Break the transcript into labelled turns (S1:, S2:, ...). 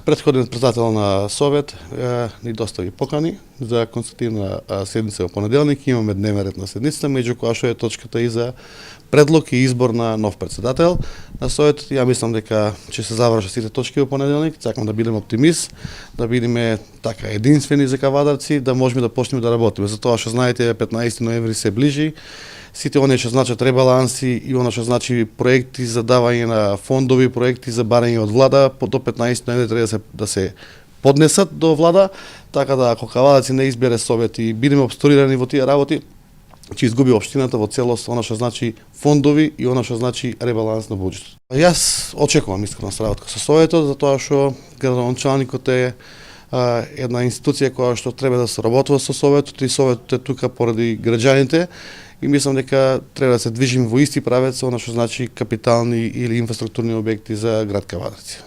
S1: Претходен председател на Совет ни достави покани за констативна седница во понеделник. Имаме дневен ред на седницата, меѓу која што е точката и за предлог и избор на нов председател на Советот. Ја мислам дека ќе се завршат сите точки во понеделник. Сакам да бидеме оптимист, да бидеме така единствени за кавадарци, да можеме да почнеме да работиме. Затоа што знаете 15 ноември се ближи. Сите оние што значат ребаланси и она што значи проекти за давање на фондови, проекти за барање од влада, до 15 ноември треба да се поднесат до влада, така да ако кавадарци не избере Совет и бидеме обсторирани во тие работи, ќе изгуби општината во целост она што значи фондови и она што значи ребаланс на буџетот. Јас очекувам искрена сработка со Советот, затоа што градоначалникот е една институција која што треба да соработува со Советот и Советот е тука поради граѓаните и мислам дека треба да се движиме во исти правец, она што значи капитални или инфраструктурни објекти за град Кавадарци.